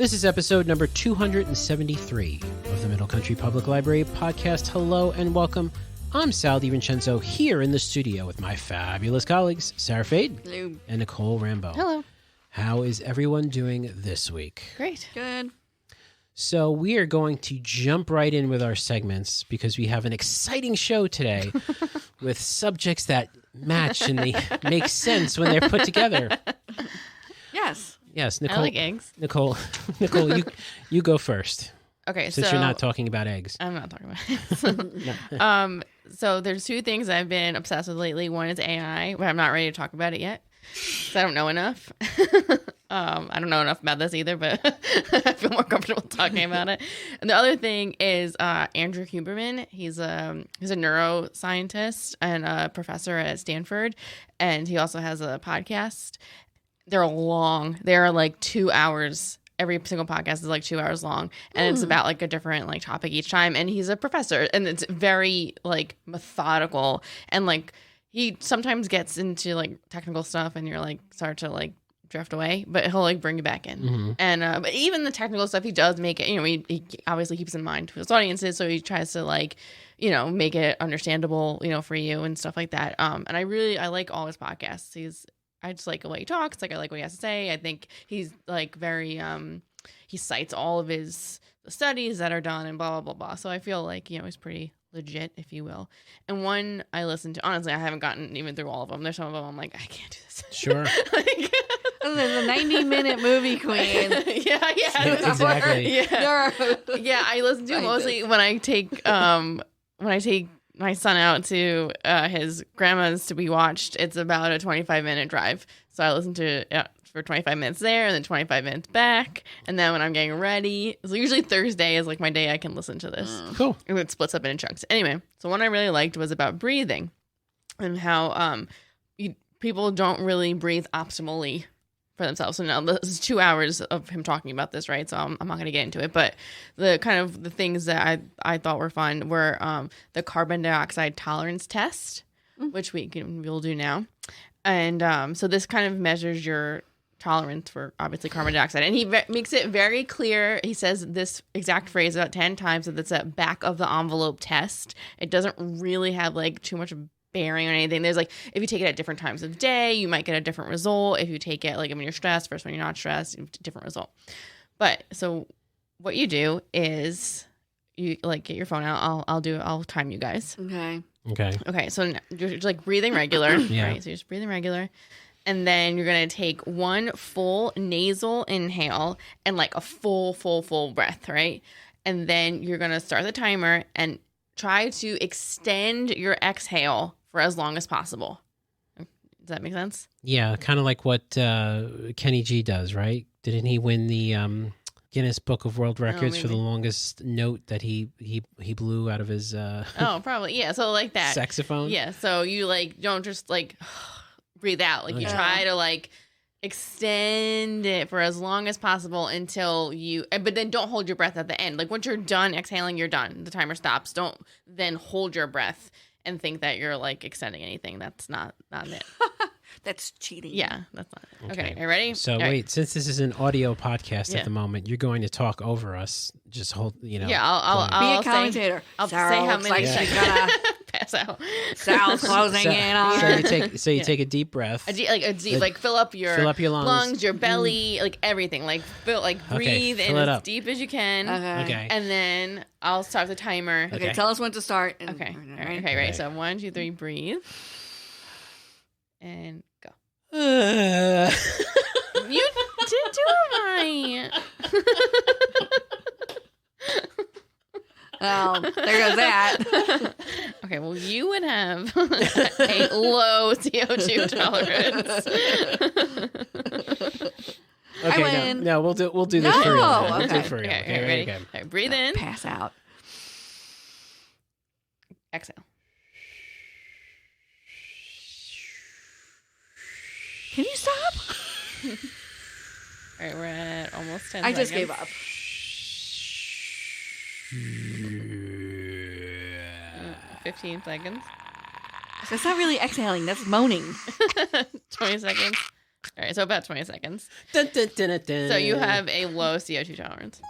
This is episode number 273 of the Middle Country Public Library podcast. Hello and welcome. I'm Sal DiVincenzo here in the studio with my fabulous colleagues, Sara Fade Hello. and Nicole Rambo. Hello. How is everyone doing this week? Great. Good. So we are going to jump right in with our segments because we have an exciting show today with subjects that match and they make sense when they're put together. Yes. Yes, Nicole. I like eggs. Nicole, you go first. Okay, Since so you're not talking about eggs. I'm not talking about eggs. So there's two things I've been obsessed with lately. One is AI, but I'm not ready to talk about it yet. So I don't know enough. I don't know enough about this either, but I feel more comfortable talking about it. And the other thing is Andrew Huberman. He's a neuroscientist and a professor at Stanford, and he also has a podcast. They're long. They're like 2 hours. Every single podcast is like 2 hours long, and it's about like a different like topic each time. And he's a professor, and it's very like methodical, and like he sometimes gets into like technical stuff, and you're like start to like drift away, but he'll like bring you back in. Mm-hmm. And but even the technical stuff, he does make it. You know, he obviously keeps in mind who his audience is, so he tries to like make it understandable, for you and stuff like that. And I like all his podcasts. I just like the way he talks. Like I like what he has to say. I think he's like very he cites all of the studies that are done and blah blah blah blah. So I feel like he's pretty legit, if you will. And one I listened to, honestly, I haven't gotten even through all of them. There's some of them I'm like, I can't do this. Sure. Like, the 90-minute movie queen. Yeah, exactly. Yeah, I listen to it mostly when I take my son out to his grandma's to be watched. It's about a 25-minute drive. So I listen to it for 25 minutes there and then 25 minutes back. And then when I'm getting ready, so usually Thursday is like my day I can listen to this. Cool. And it splits up in chunks. Anyway, so one I really liked was about breathing and how people don't really breathe optimally for themselves. So now this is 2 hours of him talking about this, right? So I'm not going to get into it, but the kind of the things that I thought were fun were the carbon dioxide tolerance test, which we'll do now. And so this kind of measures your tolerance for obviously carbon dioxide, and he makes it very clear. He says this exact phrase about 10 times, that it's a back of the envelope test. It doesn't really have like too much bearing on anything. There's like, if you take it at different times of day, you might get a different result. If you take it like when you're stressed versus when you're not stressed, you have a different result. But so what you do is you like get your phone out. I'll time you guys. Okay. So you're just like breathing regular, Yeah. right? So you're just breathing regular. And then you're going to take one full nasal inhale and like a full breath, right? And then you're going to start the timer and try to extend your exhale for as long as possible. Does that make sense? Yeah, kind of like what Kenny G does, right? Didn't he win the Guinness Book of World Records for the longest note that he blew out of his probably. Yeah, so like that. Saxophone? Yeah, so you like don't just like breathe out. Like you try to like extend it for as long as possible until but then don't hold your breath at the end. Like once you're done exhaling, you're done. The timer stops. Don't then hold your breath and think that you're like extending anything. That's not it. That's cheating. Yeah, that's not it. Okay, are you ready? So All wait, right. since this is an audio podcast at the moment, you're going to talk over us. Just hold, Yeah, I'll be a commentator. I'll Sarah say how looks many like she's seconds. gonna Pass out. Sal's closing in on. So you take a deep breath. Like fill up your lungs, your belly, like everything. Like breathe in as deep as you can. Okay. And then I'll start the timer. Okay, tell us when to start. Okay. Right. So 1, 2, 3, breathe. And go. You did do it right. Well, there goes that. Okay, well, you would have a low CO2 tolerance. Okay, I win. No, we'll do this for real. Okay. We'll do it for real. Okay, ready? Okay, breathe in. Pass out. Exhale. Can you stop? All right, we're at almost 10 I seconds. just gave up. 15 seconds. That's not really exhaling. That's moaning. 20 seconds. All right, so about 20 seconds. Dun, dun, dun, dun, dun. So you have a low CO2 tolerance.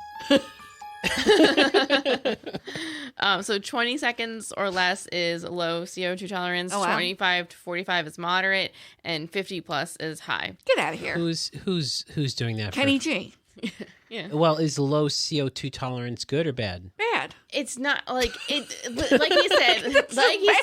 So 20 seconds or less is low CO2 tolerance. Oh, wow. 25 to 45 is moderate, and 50 plus is high. Get out of here. Who's doing that? Kenny G. Yeah. Well, is low CO2 tolerance good or bad? Bad. It's not like it. Like he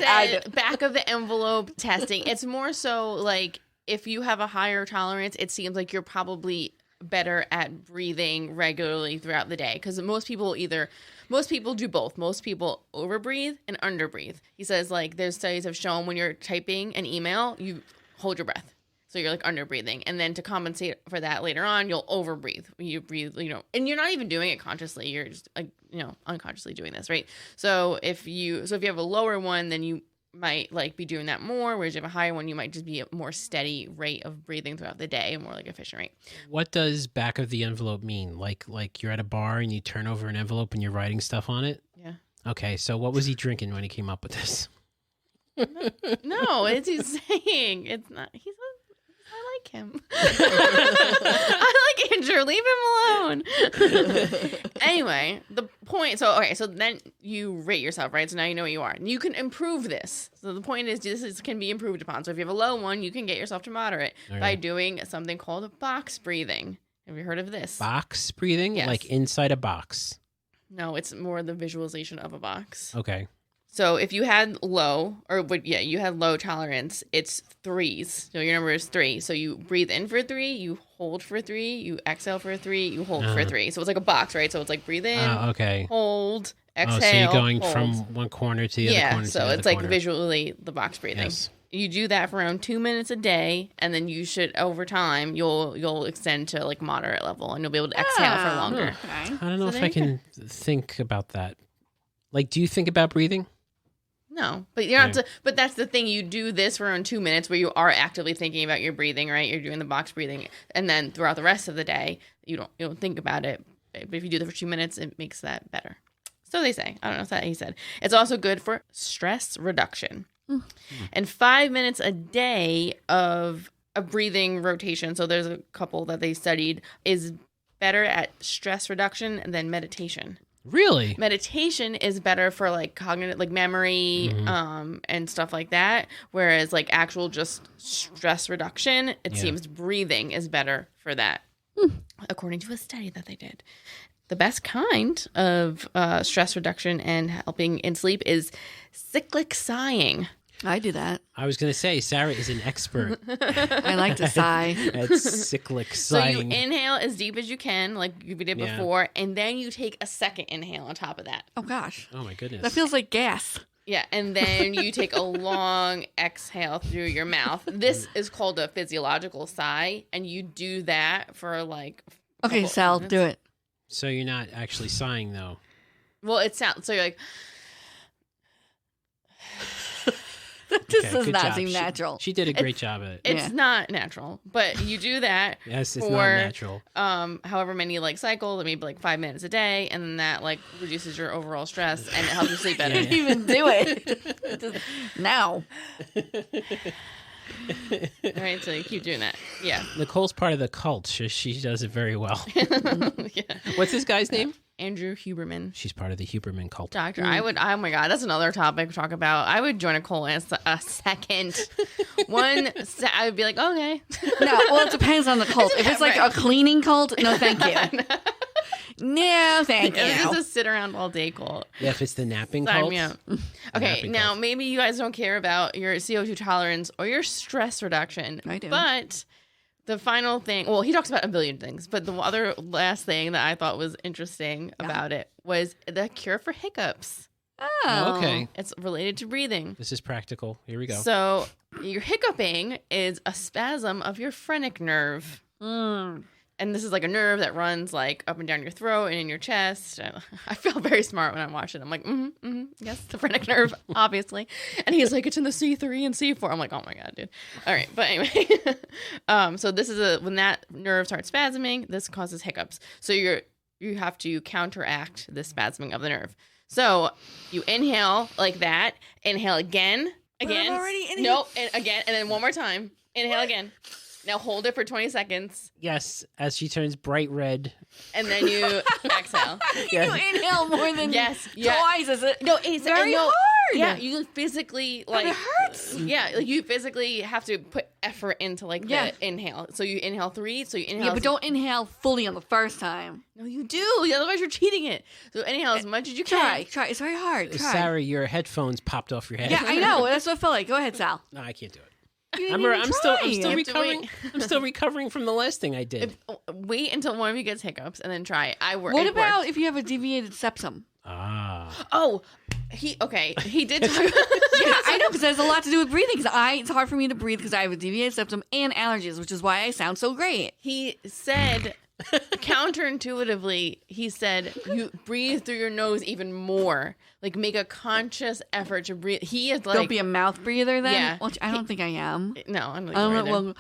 said, back of the envelope testing. It's more so like if you have a higher tolerance, it seems like you're probably better at breathing regularly throughout the day, because most people do both. Most people overbreathe and underbreathe. He says like there's studies have shown when you're typing an email, you hold your breath. So you're like underbreathing, and then to compensate for that later on, you'll overbreathe. You breathe, and you're not even doing it consciously. You're just like, unconsciously doing this, right? So if you have a lower one, then you might like be doing that more, whereas you have a higher one, you might just be a more steady rate of breathing throughout the day, a more like efficient rate. What does back of the envelope mean? Like you're at a bar and you turn over an envelope and you're writing stuff on it? Yeah. Okay, so what was he drinking when he came up with this? No, it's he's saying. It's not. I like him. I like Andrew. Leave him alone. Anyway, the point. So then you rate yourself, right? So now you know what you are. And you can improve this. So the point is, this can be improved upon. So if you have a low one, you can get yourself to moderate by doing something called box breathing. Have you heard of this? Box breathing? Yes. Like inside a box? No, it's more the visualization of a box. Okay. So if you had low tolerance, it's 3s. So your number is 3. So you breathe in for 3, you hold for 3, you exhale for 3, you hold for 3. So it's like a box, right? So it's like breathe in, okay. hold, exhale. So you're going hold. from one corner to the other corner to the other so it's like corner. visually the box breathing. Yes. You do that for around 2 minutes a day, and then you should, over time, you'll extend to like moderate level, and you'll be able to exhale for longer. Okay. I don't know So if I can think about that. Like, do you think about breathing? No, but you're not. But that's the thing. You do this for around 2 minutes, where you are actively thinking about your breathing, right? You're doing the box breathing, and then throughout the rest of the day, you don't think about it. But if you do that for 2 minutes, it makes that better. So they say. I don't know if that he said. It's also good for stress reduction, and 5 minutes a day of a breathing rotation. So there's a couple that they studied is better at stress reduction than meditation. Really? Meditation is better for like cognitive, like memory, and stuff like that. Whereas like actual just stress reduction, it seems breathing is better for that, according to a study that they did. The best kind of stress reduction and helping in sleep is cyclic sighing. I do that. I was going to say, Sara is an expert I like to sigh. at cyclic So you sighing. inhale as deep as you can, like you did before, and then you take a second inhale on top of that. Oh, gosh. Oh, my goodness. That feels like gas. Yeah, and then you take a long exhale through your mouth. This is called a physiological sigh, and you do that for like... Okay, Sal, do it. So you're not actually sighing, though. Well, it sounds... So you're like... That just Okay, does good not job. seem natural. She did a great job at it. It's Yeah. not natural, but you do that Yes, it's for not natural. however many like cycles, maybe like 5 minutes a day, and then that like reduces your overall stress and it helps you sleep better. I didn't even do it. Just now. All right, so you keep doing that. Yeah. Nicole's part of the cult. She does it very well. Yeah. What's this guy's name? Andrew Huberman. She's part of the Huberman cult. Doctor, I would, oh my God, that's another topic to talk about. I would join a cult in a second. I would be like, okay. No, well, it depends on the cult. If it's like a cleaning cult, no, thank you. No, thank you. It's just a sit around all day cult. Yeah, if it's the napping Sign cult. me up. Okay, Napping now cult. maybe you guys don't care about your CO2 tolerance or your stress reduction. I do. But the final thing, well, he talks about a billion things, but the other last thing that I thought was interesting about it was the cure for hiccups. Oh. Okay. It's related to breathing. This is practical. Here we go. So your hiccuping is a spasm of your phrenic nerve. Mm. And this is like a nerve that runs like up and down your throat and in your chest. I feel very smart when I'm watching. I'm like, yes, the phrenic nerve, obviously. And he's like, it's in the C3 and C4. I'm like, oh my God, dude. All right. But anyway, so this is when that nerve starts spasming, this causes hiccups. So you have to counteract the spasming of the nerve. So you inhale like that, inhale again. But I'm already inhaling. Nope, and again, and then one more time. Inhale again. Now hold it for 20 seconds, Yes, as she turns bright red. and then you exhale. You inhale more than twice. Is it? No, it's very hard. Yeah, you physically it hurts. Yeah, like you physically have to put effort into like the inhale. So you inhale 3. So you inhale. Yeah, but don't inhale fully on the first time. No, you do. Otherwise, you're cheating it. So inhale as much as you can. Try. It's very hard. Try. Sarah, your headphones popped off your head. Yeah, I know. That's what it felt like. Go ahead, Sal. No, I can't do it. I'm still You have to recovering. wait. I'm still recovering from the last thing I did. Wait until one of you gets hiccups and then try. What about if you have a deviated septum? Oh, he did talk about Yeah, I know, because it has a lot to do with breathing. Because it's hard for me to breathe because I have a deviated septum and allergies, which is why I sound so great. He said, counterintuitively, he said, you breathe through your nose even more. Like, make a conscious effort to breathe. He is like... Don't be a mouth breather then? Yeah. Well, I don't think I am. No, I'm like... I don't know.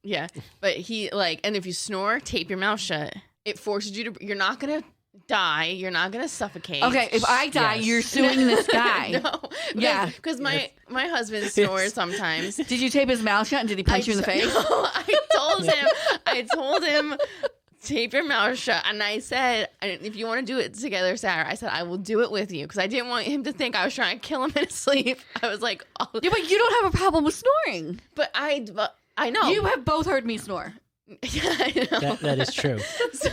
Yeah, but he, like... And if you snore, tape your mouth shut. It forces you to... You're not going to die. You're not going to suffocate. Okay, if I die, Yes. you're suing this guy. No. Yeah. Because my husband snores sometimes. Did you tape his mouth shut and did he punch you in the face? No, I told him, tape your mouth shut. And I said, if you want to do it together, Sarah, I said, I will do it with you. Because I didn't want him to think I was trying to kill him in his sleep. I was like, oh. Yeah, but you don't have a problem with snoring. But I know. You have both heard me snore. Yeah, I know. That is true. So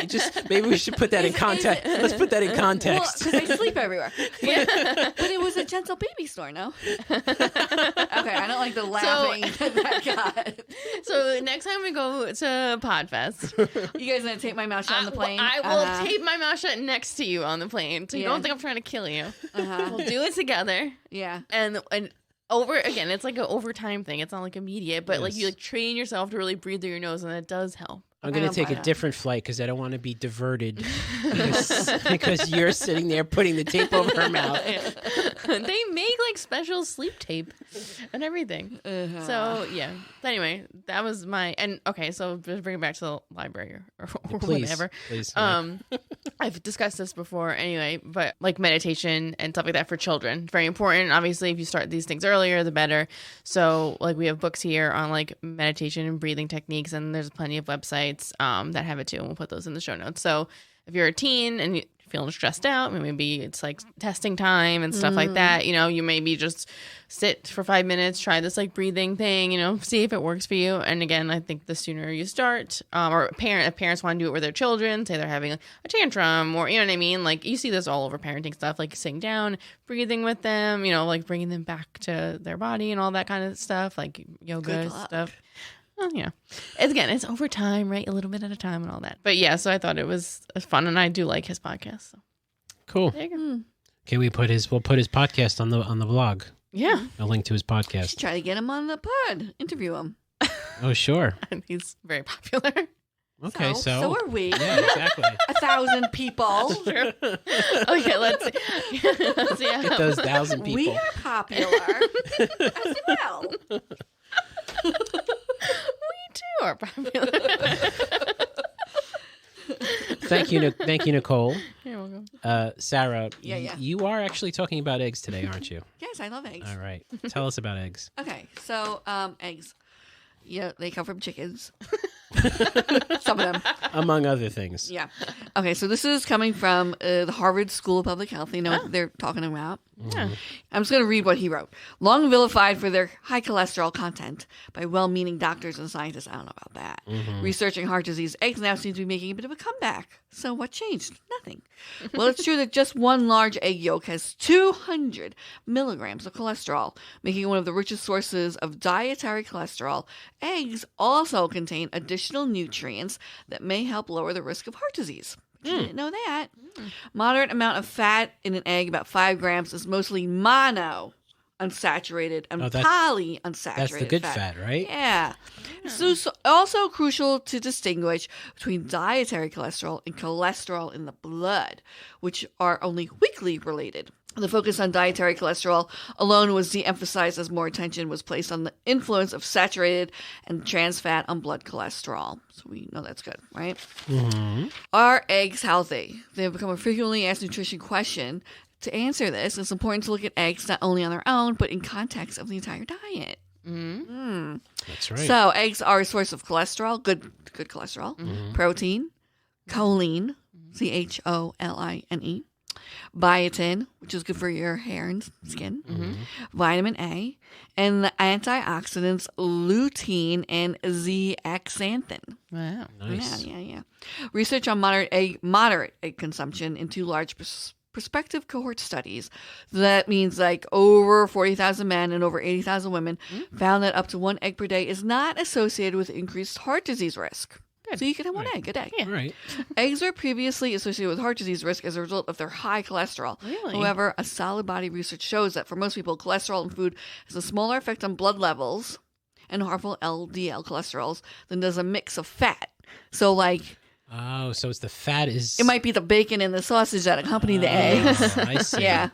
Just maybe we should put that in context. Let's put that in Well, context. because I sleep everywhere. But it was a gentle baby snore, no? Okay, I don't like the laughing that got. So next time we go to Podfest, You guys gonna tape my mouth shut on the plane? I will tape my mouth shut next to you on the plane, so you don't think I'm trying to kill you. We'll do it together, Yeah. and it's like an overtime thing. It's not like immediate, but like Yes. you like train yourself to really breathe through your nose, and it does help. I'm going to take a different flight because I don't want to be diverted because you're sitting there putting the tape over her mouth. They make like special sleep tape and everything. So yeah. Anyway, that was so just bring it back to the library or Please, whatever. please. I've discussed this before anyway, but like meditation and stuff like that for children, very important. Obviously, if you start these things earlier, the better. So like we have books here on like meditation and breathing techniques, and there's plenty of websites that have it too, and we'll put those in the show notes. So if you're a teen and you're feeling stressed out, maybe it's like testing time and stuff like that, you maybe just sit for 5 minutes, try this like breathing thing, see if it works for you. And again, I think the sooner you start, or if parents want to do it with their children, say they're having a tantrum, or you know what I mean, like you see this all over parenting stuff, like sitting down, breathing with them, like bringing them back to their body and all that kind of stuff, like yoga stuff. Well, it's over time, right? A little bit at a time and all that. But yeah, so I thought it was fun, and I do like his podcast. So. Cool. There you go. Okay, we'll put his podcast on the blog. Yeah, A link to his podcast. Try to get him on the pod. Interview him. Oh, sure. he's very popular. Okay, so So are we. yeah, exactly. 1,000 people. True. Okay, let's see. Get those 1,000 people. We are popular as well. We too are popular. Thank you, Nicole. You're welcome. Sarah, Yeah. you are actually talking about eggs today, aren't you? Yes, I love eggs. All right. Tell us about eggs. Okay, so eggs. Yeah, they come from chickens. Some of them. Among other things. Yeah. Okay, so this is coming from the Harvard School of Public Health. They know what they're talking about. Yeah. I'm just going to read what he wrote. Long vilified for their high cholesterol content by well-meaning doctors and scientists. I don't know about that. Researching heart disease, eggs now seem to be making a bit of a comeback. So what changed? Nothing. Well, it's true that just one large egg yolk has 200 milligrams of cholesterol, making it one of the richest sources of dietary cholesterol. Eggs also contain additional nutrients that may help lower the risk of heart disease. You didn't know that. Moderate amount of fat in an egg, about 5 grams, is mostly mono unsaturated and polyunsaturated. That's the good fat, right? Yeah. So also crucial to distinguish between dietary cholesterol and cholesterol in the blood, which are only weakly related. The focus on dietary cholesterol alone was de-emphasized as more attention was placed on the influence of saturated and trans fat on blood cholesterol. So we know that's good, right? Are eggs healthy? They have become a frequently asked nutrition question. To answer this, it's important to look at eggs not only on their own, but in context of the entire diet. That's right. So eggs are a source of cholesterol, good cholesterol, protein, choline, choline, biotin, which is good for your hair and skin, vitamin A, and the antioxidants lutein and zeaxanthin. Wow. Nice. Yeah. Research on moderate egg consumption in two large prospective cohort studies, that means like over 40,000 men and over 80,000 women, found that up to 1 egg per day is not associated with increased heart disease risk. Good. So you can have one egg a day. Yeah. All right. Eggs were previously associated with heart disease risk as a result of their high cholesterol. Really? However, a solid body research shows that for most people, cholesterol in food has a smaller effect on blood levels and harmful LDL cholesterols than does a mix of fat. So, like, Oh, so it's the fat is. it might be the bacon and the sausage that accompany the eggs. Oh, I see. Yeah.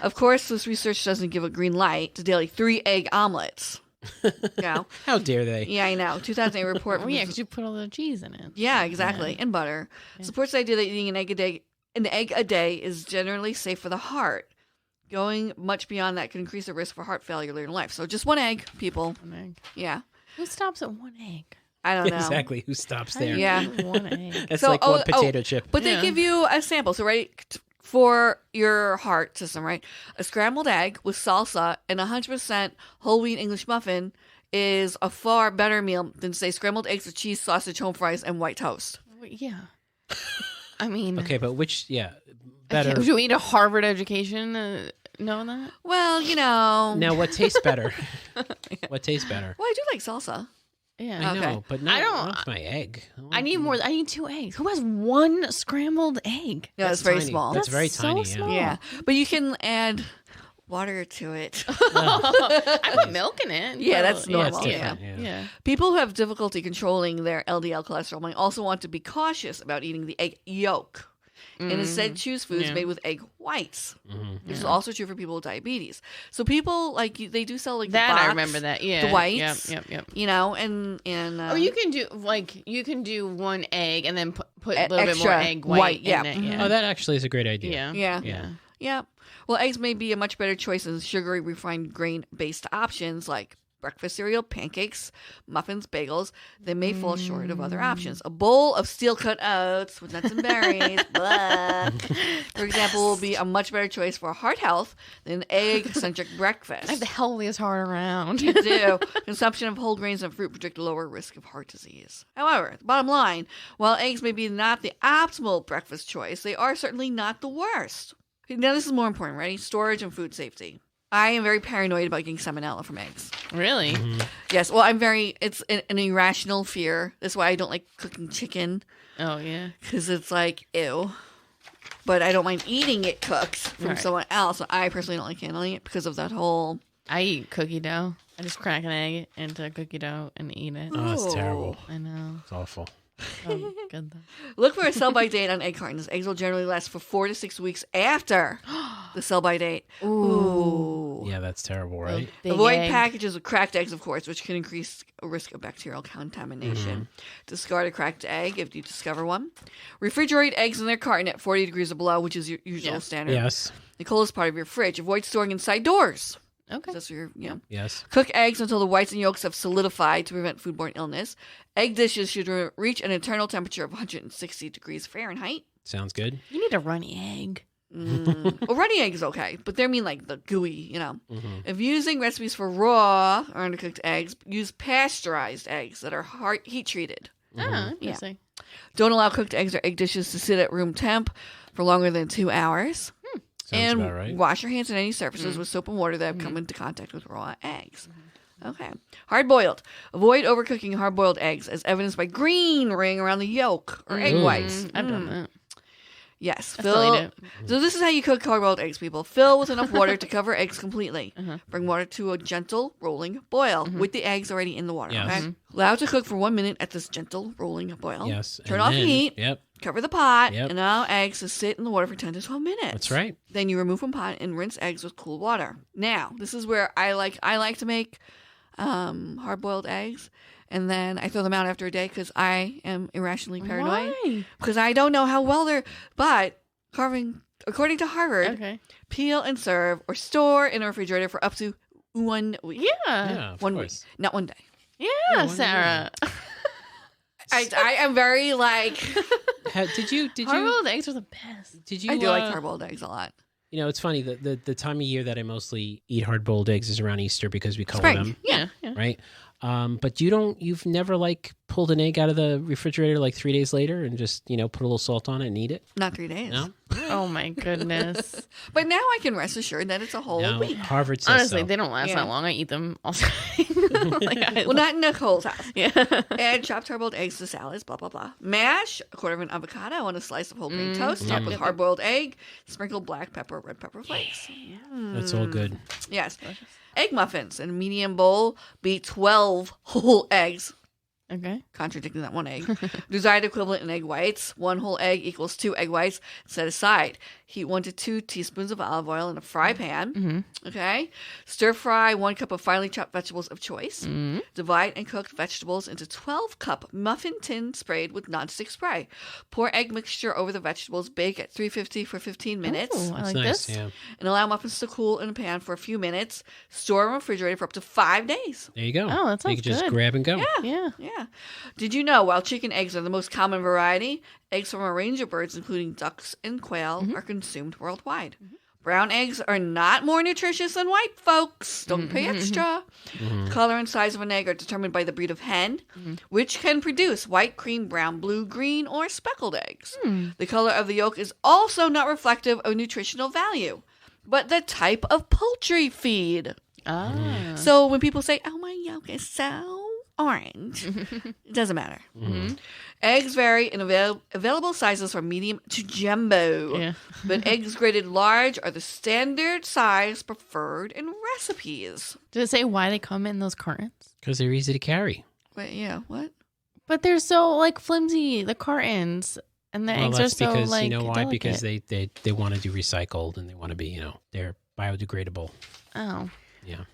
Of course, this research doesn't give a green light to daily 3 egg omelets. Yeah. How dare they? Yeah, I know. 2008 report. Oh, yeah, because you put all the cheese in it. Yeah, exactly. And butter. Supports the idea that eating an egg a day is generally safe for the heart. Going much beyond that can increase the risk for heart failure later in life. So just 1 egg, people. 1 egg. Yeah. Who stops at 1 egg? I don't know. Exactly. Who stops there? Yeah. 1 egg. It's So- like one potato chip. But they Yeah. give you a sample. So, for your heart system, right? A scrambled egg with salsa and 100% whole wheat English muffin is a far better meal than, say, scrambled eggs with cheese, sausage, home fries, and white toast. Yeah. I mean, Okay, but which? Yeah, I better. can't- do we need a Harvard education knowing that? Well, you know. Now, what tastes better? What tastes better? Well, I do like salsa. Yeah. I Okay. know, but not, I don't- not with my egg. I need more. I need 2 eggs. Who has 1 scrambled egg? Yeah, it's very tiny. small. That's very so tiny. small. Yeah. Yeah. But you can add water to it. I put milk in it. Yeah, that's But- Yeah, it's normal, different. Yeah. Yeah. Yeah. People who have difficulty controlling their LDL cholesterol might also want to be cautious about eating the egg yolk. And instead choose foods Yeah. made with egg whites. Mm-hmm. This is also true for people with diabetes. So people they do sell like That the box, I remember that. Yeah. the whites. Yep. You know, and Or you can do 1 egg and then put a little bit extra more egg white, in yeah. it. Mhm. Yeah. Oh, that actually is a great idea. Yeah. yeah. Yeah. Well, eggs may be a much better choice than sugary refined grain based options like breakfast cereal, pancakes, muffins, bagels. They may fall short of other options. A bowl of steel cut oats with nuts and berries, blah, for example, will be a much better choice for heart health than egg centric breakfast. I have the healthiest heart around. You do. Consumption of whole grains and fruit predict a lower risk of heart disease. However, the bottom line, while eggs may be not the optimal breakfast choice, they are certainly not the worst. Now, this is more important, ready? Storage and food safety. I am very paranoid about getting salmonella from eggs. Really? Yes, well, it's an irrational fear. That's why I don't like cooking chicken, Oh yeah. because it's like, ew. But I don't mind eating it cooked from Right. someone else. I personally don't like handling it because of that whole... I eat cookie dough. I just crack an egg into cookie dough and eat it. Oh, it's terrible. I know. It's awful. Oh, good though. Look for a sell-by date on egg cartons. Eggs will generally last for 4 to 6 weeks after the sell-by date. Ooh. Yeah, that's terrible, right? Big Avoid egg. packages with cracked eggs, of course, which can increase a risk of bacterial contamination. Discard a cracked egg if you discover one. Refrigerate eggs in their carton at 40 degrees or below, which is your usual Yeah. standard. Yes. Nicole is part of your fridge. Avoid storing inside doors. Okay. That's your, Yes. Cook eggs until the whites and yolks have solidified to prevent foodborne illness. Egg dishes should reach an internal temperature of 160 degrees Fahrenheit. Sounds good. You need a runny egg. Well, runny egg is okay, but they mean like the gooey, Mm-hmm. If using recipes for raw or undercooked eggs, use pasteurized eggs that are heat treated. Ah, interesting. Don't allow cooked eggs or egg dishes to sit at room temp for longer than 2 hours. Sounds And about right. wash your hands on any surfaces with soap and water that have come into contact with raw eggs. Okay. Hard boiled. Avoid overcooking hard boiled eggs, as evidenced by green ring around the yolk or egg whites. I've done that. Yes. I still eat it. So this is how you cook hard-boiled eggs, people. Fill with enough water to cover eggs completely. Bring water to a gentle rolling boil with the eggs already in the water. Yes. Okay. Allow to cook for 1 minute at this gentle rolling boil. Yes. Turn and off the then- heat. Yep. Cover the pot Yep. and allow eggs to sit in the water for 10 to 12 minutes. That's right. Then you remove from pot and rinse eggs with cool water. Now, this is where I like to make hard-boiled eggs, and then I throw them out after a day because I am irrationally paranoid. Why? Because I don't know how well they're. But according to Harvard, Okay. peel and serve or store in a refrigerator for up to 1 week. Yeah. Of 1 course. week. Not 1 day. Yeah, Sarah. I am very like... Did you? Hard-boiled eggs are the best. Did you? I do like hard-boiled eggs a lot. You know, it's funny. The time of year that I mostly eat hard-boiled eggs is around Easter because we color Spring. them. Yeah. Right. But you've never like pulled an egg out of the refrigerator like 3 days later and just, put a little salt on it and eat it? Not 3 days. No? Oh my goodness. But now I can rest assured that it's a whole No. week. Harvard says Honestly, so. they don't last Yeah. that long. I eat them all the time. Well, not in Nicole's house. Yeah. Add chopped hard-boiled eggs to salads, blah, blah, blah. Mash a quarter of an avocado on a slice of whole grain toast, top with hard-boiled egg, sprinkle black pepper, red pepper flakes. That's all good. Yes. Egg muffins in a medium bowl. Beat 12 whole eggs. Okay. Contradicting that one egg. Desired equivalent in egg whites. 1 whole egg equals 2 egg whites. Set aside. Heat 1 to 2 teaspoons of olive oil in a fry pan. Okay. Stir fry 1 cup of finely chopped vegetables of choice. Divide and cook vegetables into 12-cup muffin tin sprayed with nonstick spray. Pour egg mixture over the vegetables. Bake at 350 for 15 minutes. Ooh, I That's like nice. this. Yeah. And allow muffins to cool in a pan for a few minutes. Store in the refrigerator for up to 5 days. There you go. Oh, that So you sounds can just good. grab and go. Yeah. Yeah. Did you know while chicken eggs are the most common variety, eggs from a range of birds, including ducks and quail, are consumed worldwide? Brown eggs are not more nutritious than white, folks. Don't pay extra. Color and size of an egg are determined by the breed of hen, which can produce white, cream, brown, blue, green, or speckled eggs. The color of the yolk is also not reflective of nutritional value, but the type of poultry feed. Ah. So when people say, "Oh, my yolk is so orange," it doesn't matter. Eggs vary in available sizes from medium to jumbo. Yeah. But eggs graded large are the standard size preferred in recipes. Did it say why they come in those cartons? Because they're easy to carry. Wait, yeah, what? But they're so like flimsy, the cartons, and the Well, eggs are that's so because, like you know why? delicate. Because they want to do recycled and they want to be, they're biodegradable. Oh. Yeah.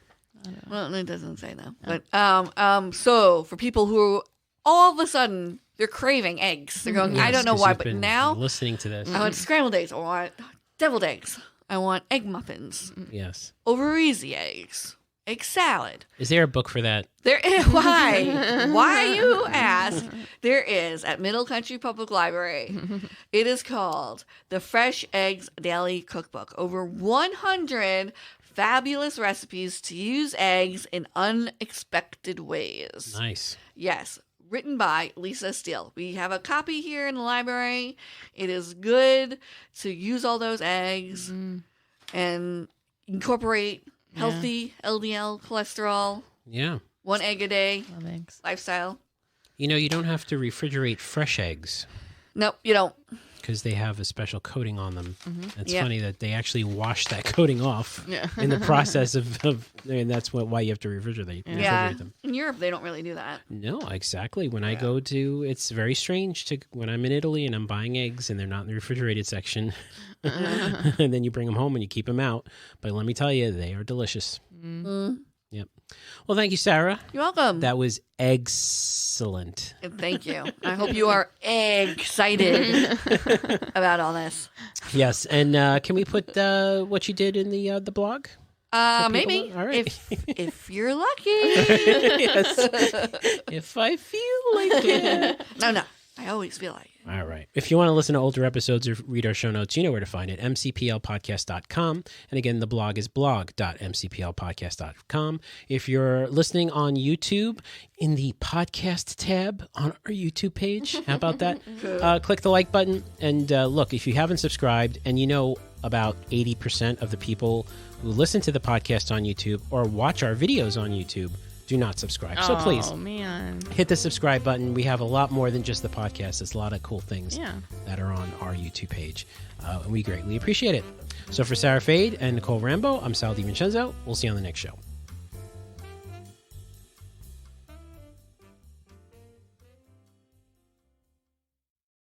Well, it doesn't say that. But so for people who all of a sudden they're craving eggs, they're going, I don't know 'cause why, you've but been now listening to this. I want scrambled eggs. I want deviled eggs. I want egg muffins. Yes. Over easy eggs. Egg salad. Is there a book for that? There is, why you ask? There is at Middle Country Public Library. It is called the Fresh Eggs Daily Cookbook. Over 100 fabulous recipes to use eggs in unexpected ways. Nice. Yes, written by Lisa Steele. We have a copy here in the library. It is good to use all those eggs and incorporate healthy LDL cholesterol. Yeah. 1 egg a day Love eggs. lifestyle. You don't have to refrigerate fresh eggs Nope, you don't. because they have a special coating on them. It's Yeah. funny that they actually wash that coating off Yeah. in the process of and that's why you have to refrigerate Yeah. them. In Europe, they don't really do that. No, exactly. When I go to, it's very strange when I'm in Italy and I'm buying eggs and they're not in the refrigerated section. And then you bring them home and you keep them out. But let me tell you, they are delicious. Yep. Well, thank you, Sarah. You're welcome. That was excellent. And thank you. I hope you are excited about all this. Yes. And can we put what you did in the blog? Maybe. All right. If you're lucky. Yes. If I feel like it. No. I always feel like it. All right. If you want to listen to older episodes or read our show notes, you know where to find it, mcplpodcast.com. And again, the blog is blog.mcplpodcast.com. If you're listening on YouTube, in the podcast tab on our YouTube page, how about that? Click the like button. And look, if you haven't subscribed and you know about 80% of the people who listen to the podcast on YouTube or watch our videos on YouTube do not subscribe. So please Oh man. hit the subscribe button. We have a lot more than just the podcast. There's a lot of cool things Yeah. that are on our YouTube page. And we greatly appreciate it. So for Sarah Fade and Nicole Rambo, I'm Sal DiVincenzo. We'll see you on the next show.